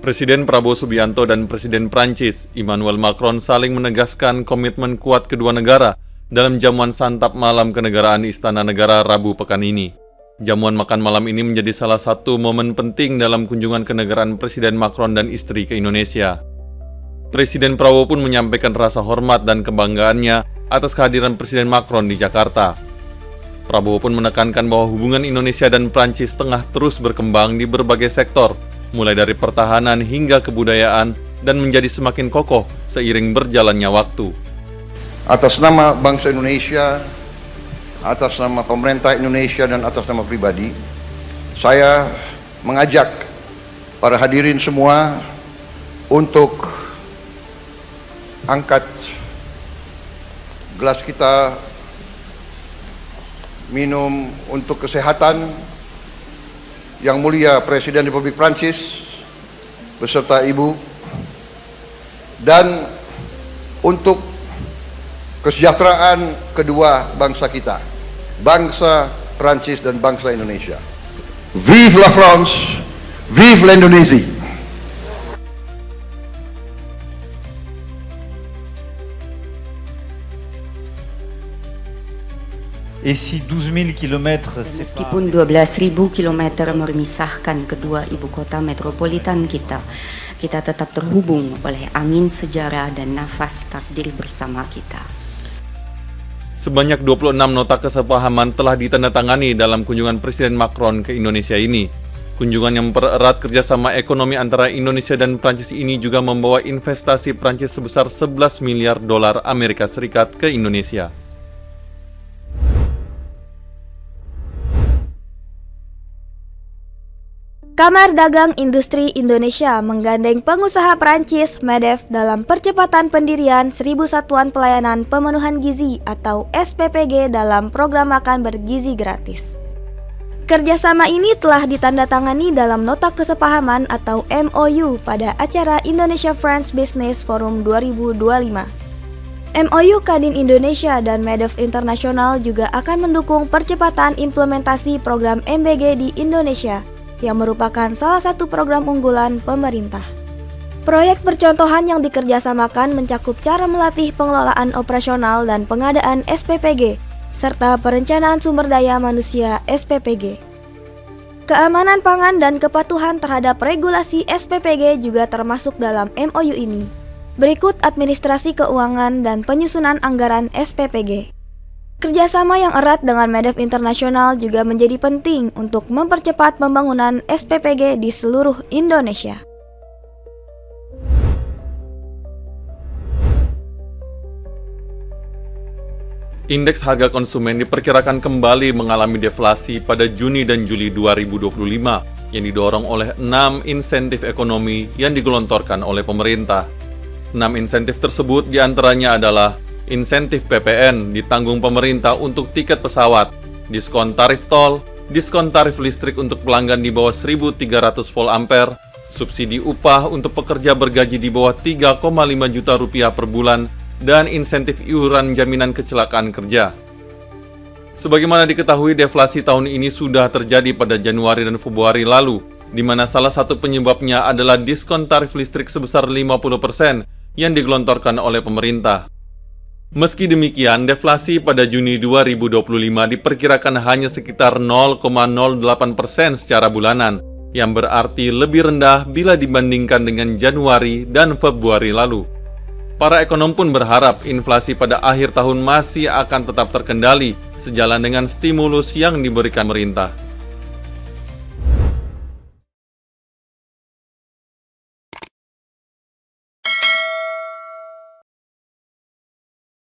Presiden Prabowo Subianto dan Presiden Prancis Emmanuel Macron saling menegaskan komitmen kuat kedua negara dalam jamuan santap malam kenegaraan Istana Negara Rabu pekan ini. Jamuan makan malam ini menjadi salah satu momen penting dalam kunjungan kenegaraan Presiden Macron dan istri ke Indonesia. Presiden Prabowo pun menyampaikan rasa hormat dan kebanggaannya atas kehadiran Presiden Macron di Jakarta. Prabowo pun menekankan bahwa hubungan Indonesia dan Prancis tengah terus berkembang di berbagai sektor, mulai dari pertahanan hingga kebudayaan, dan menjadi semakin kokoh seiring berjalannya waktu. Atas nama bangsa Indonesia, atas nama pemerintah Indonesia, dan atas nama pribadi, saya mengajak para hadirin semua untuk angkat gelas kita minum untuk kesehatan Yang Mulia Presiden Republik Prancis beserta Ibu, dan untuk kesejahteraan kedua bangsa kita, bangsa Prancis dan bangsa Indonesia. Vive la France, vive l'Indonésie. Et si 12 000 kilomètres Meskipun 12.000 kilometer memisahkan kedua ibu kota metropolitan kita, kita tetap terhubung oleh angin sejarah dan nafas takdir bersama kita. Sebanyak 26 nota kesepahaman telah ditandatangani dalam kunjungan Presiden Macron ke Indonesia ini. Kunjungan yang mempererat kerjasama ekonomi antara Indonesia dan Prancis ini juga membawa investasi Prancis sebesar 11 miliar dolar Amerika Serikat ke Indonesia. Kamar Dagang Industri Indonesia menggandeng pengusaha Prancis MEDEF dalam percepatan pendirian 1000 Satuan Pelayanan Pemenuhan Gizi atau SPPG dalam program makan bergizi gratis. Kerjasama ini telah ditandatangani dalam Nota Kesepahaman atau MOU pada acara Indonesia France Business Forum 2025. MOU Kadin Indonesia dan MEDEF Internasional juga akan mendukung percepatan implementasi program MBG di Indonesia, yang merupakan salah satu program unggulan pemerintah. Proyek percontohan yang dikerjasamakan mencakup cara melatih pengelolaan operasional dan pengadaan SPPG, serta perencanaan sumber daya manusia SPPG. Keamanan pangan dan kepatuhan terhadap regulasi SPPG juga termasuk dalam MOU ini. Berikut administrasi keuangan dan penyusunan anggaran SPPG. Kerjasama yang erat dengan MEDEF Internasional juga menjadi penting untuk mempercepat pembangunan SPPG di seluruh Indonesia. Indeks harga konsumen diperkirakan kembali mengalami deflasi pada Juni dan Juli 2025 yang didorong oleh 6 insentif ekonomi yang digelontorkan oleh pemerintah. 6 insentif tersebut diantaranya adalah insentif PPN ditanggung pemerintah untuk tiket pesawat, diskon tarif tol, diskon tarif listrik untuk pelanggan di bawah 1.300 volt ampere, subsidi upah untuk pekerja bergaji di bawah 3,5 juta rupiah per bulan, dan insentif iuran jaminan kecelakaan kerja. Sebagaimana diketahui, deflasi tahun ini sudah terjadi pada Januari dan Februari lalu, di mana salah satu penyebabnya adalah diskon tarif listrik sebesar 50% yang digelontorkan oleh pemerintah. Meski demikian, deflasi pada Juni 2025 diperkirakan hanya sekitar 0,08% secara bulanan, yang berarti lebih rendah bila dibandingkan dengan Januari dan Februari lalu. Para ekonom pun berharap inflasi pada akhir tahun masih akan tetap terkendali, sejalan dengan stimulus yang diberikan pemerintah.